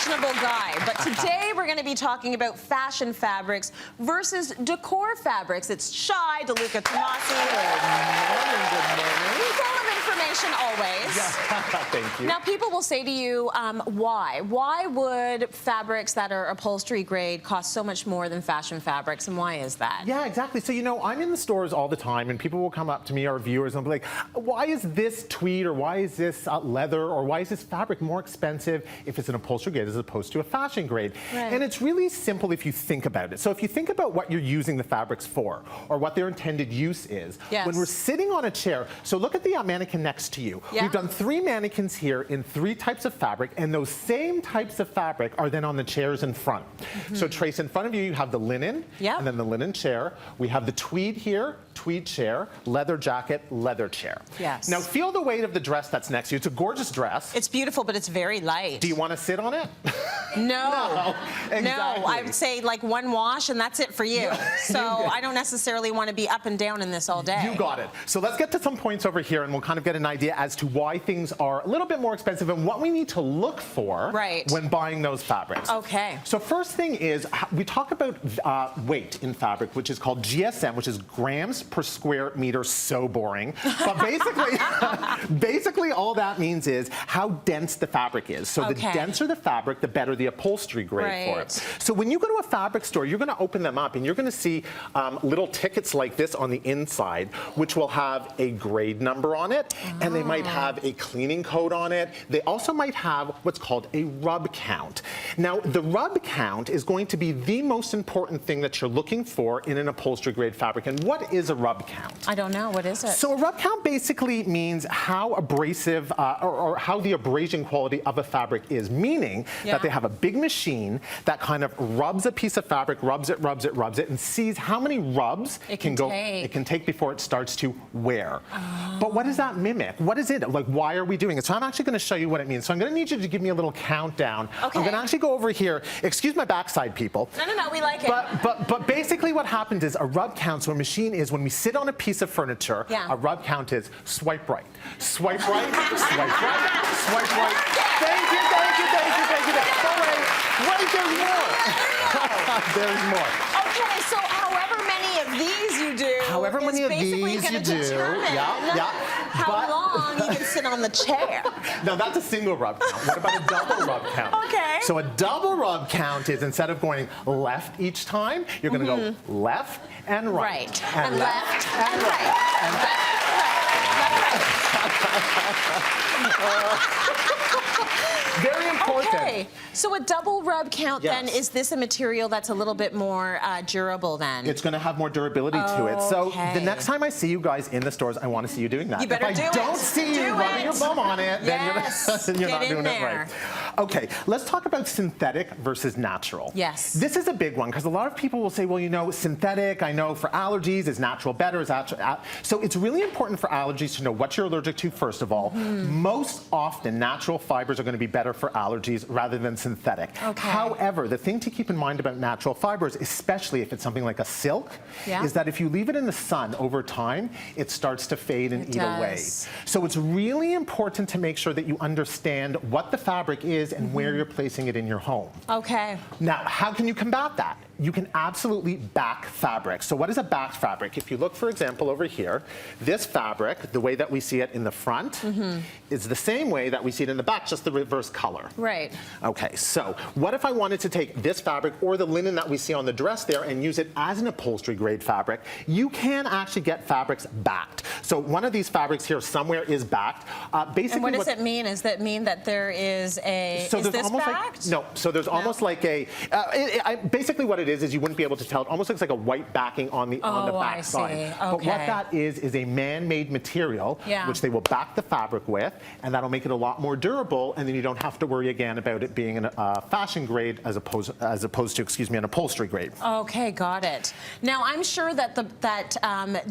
fashionable guy, but today we're going to be talking about fashion fabrics versus decor fabrics. It's Shai Deluca-Tamasi. Good morning. Full of information always. Thank you. Now, people will say to you, why? Why would fabrics that are upholstery grade cost so much more than fashion fabrics, and why is that? Yeah, exactly. So, you know, I'm in the stores all the time, and people will come up to me, our viewers, and be like, why is this tweed, or why is this leather, or why is this fabric more expensive if it's an upholstery grade as opposed to a fashion grade? Right. And it's really simple if you think about it. So if you think about what you're using the fabrics for, or what their intended use is, yes. When we're sitting on a chair, so look at the mannequin next to you. Yeah. We've done 3 mannequins here in 3 types of fabric, and those same types of fabric are then on the chairs in front. So Trace, in front of you, you have the linen, and then the linen chair. We have the tweed here, tweed chair, leather jacket, leather chair. Yes. Now feel the weight of the dress that's next to you. It's a gorgeous dress. It's beautiful, but it's very light. Do you want to sit on it? No. No, exactly. No, I would say like one wash and that's it for you. So I don't necessarily want to be up and down in this all day. You got it. So let's get to some points over here, and we'll kind of get an idea as to why things are a little bit more expensive and what we need to look for when buying those fabrics. Okay. So first thing is, we talk about weight in fabric, which is called GSM, which is grams per square meter. So boring. But basically all that means is how dense the fabric is. So the denser the fabric, the better the upholstery grade for it. So when you go to a fabric store, you're going to open them up and you're going to see little tickets like this on the inside, which will have a grade number on it, and they might have a cleaning code on it. They also might have what's called a rub count. Now, the rub count is going to be the most important thing that you're looking for in an upholstery grade fabric. And what is a rub count? I don't know. What is it? So a rub count basically means how abrasive or how the abrasion quality of a fabric is, meaning that they have a big machine that kind of rubs a piece of fabric, rubs it, and sees how many rubs it can take before it starts to wear. But what does that mimic? What is it? Like, why are we doing it? So I'm actually going to show you what it means. So I'm going to need you to give me a little countdown. I'm going to actually go over here. Excuse my backside, people. No, we like it. But basically what happens is a rub count, so a machine is when we sit on a piece of furniture, a rub count is swipe right, swipe right, swipe right, swipe right. Thank you. Wait, there's more. There's more. Okay, so however many of these you do, however many of these you do, how long you can sit on the chair. Now that's a single rub count. What about a double rub count? Okay. So a double rub count is, instead of going left each time, you're going to go left and right. And left and right. And left and right. Very important. Okay, so a double rub count then, is this a material that's a little bit more durable then? It's going to have more durability to it. So the next time I see you guys in the stores, I want to see you doing that. You better if I don't see you rubbing your bum on it, then you're not doing it right. Okay, let's talk about synthetic versus natural. Yes. This is a big one because a lot of people will say, well, you know, synthetic, I know for allergies, is natural better? So it's really important for allergies to know what you're allergic to, first of all. Most often, natural fibers are going to be better for allergies rather than synthetic. However, the thing to keep in mind about natural fibers, especially if it's something like a silk, is that if you leave it in the sun over time, it starts to fade and eat away. So it's really important to make sure that you understand what the fabric is and where you're placing it in your home. Now, how can you combat that? You can absolutely back fabric. So what is a backed fabric? If you look, for example, over here, this fabric, the way that we see it in the front, is the same way that we see it in the back, just the reverse color. Right. Okay, so what if I wanted to take this fabric or the linen that we see on the dress there and use it as an upholstery grade fabric? You can actually get fabrics backed. So one of these fabrics here somewhere is backed. Basically, and what does it mean? Does that mean that there is a, so is there's this almost backed? Like, no, so there's almost like a, basically what it is you wouldn't be able to tell. It almost looks like a white backing on the back side. But what that is a man-made material, which they will back the fabric with, and that'll make it a lot more durable, and then you don't have to worry again about it being a fashion grade as opposed to, excuse me, an upholstery grade. Okay, got it. Now, I'm sure that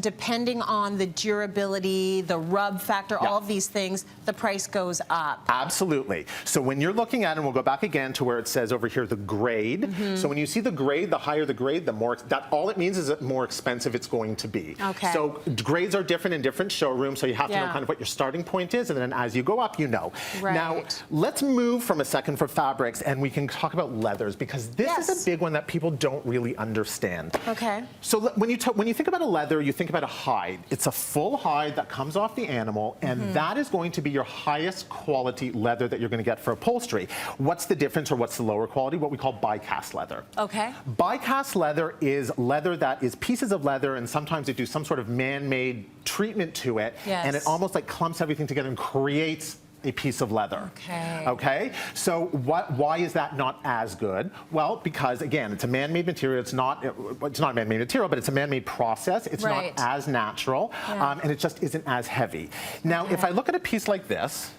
depending on the durability, the rub factor, all of these things, the price goes up. Absolutely. So when you're looking at it, and we'll go back again to where it says over here the grade. So when you see the grade grade, the higher the grade, the more, all it means is that more expensive it's going to be. Okay. So grades are different in different showrooms, so you have to know kind of what your starting point is, and then as you go up, you know. Right. Now, let's move from a second for fabrics, and we can talk about leathers, because this is a big one that people don't really understand. Okay. So when you think about a leather, you think about a hide. It's a full hide that comes off the animal, and that is going to be your highest quality leather that you're going to get for upholstery. What's the difference, or what's the lower quality? What we call die-cast leather. Okay. Die-cast leather is leather that is pieces of leather, and sometimes they do some sort of man-made treatment to it, and it almost like clumps everything together and creates a piece of leather. Okay. Okay? So why is that not as good? Well, because again, it's a man-made material. It's not a man-made material, but it's a man-made process. It's not as natural, and it just isn't as heavy. Now, if I look at a piece like this,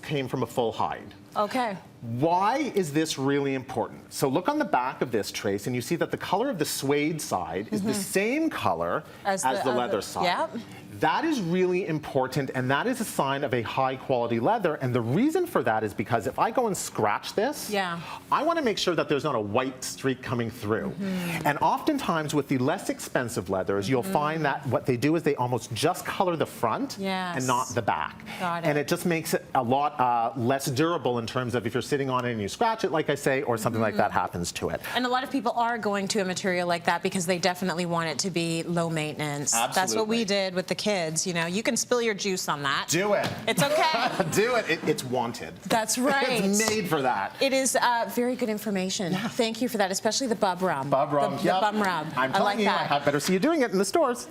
came from a full hide. Okay. Why is this really important? So look on the back of this trace, and you see that the color of the suede side is the same color as the leather side. Yep. That is really important, and that is a sign of a high quality leather. And the reason for that is because if I go and scratch this, I want to make sure that there's not a white streak coming through. And oftentimes with the less expensive leathers, you'll find that what they do is they almost just color the front and not the back. Got it. And it just makes it a lot less durable in terms of if you're sitting on it and you scratch it, like I say, or something like that happens to it. And a lot of people are going to a material like that because they definitely want it to be low maintenance. Absolutely. That's what we did with the kids. You know, you can spill your juice on that. Do it. It's okay. Do it. It's wanted. That's right. It's made for that. It is very good information. Thank you for that, especially the bub rub. Bub rub. The bum rub. I'm I like telling you, that. I better see you doing it in the stores.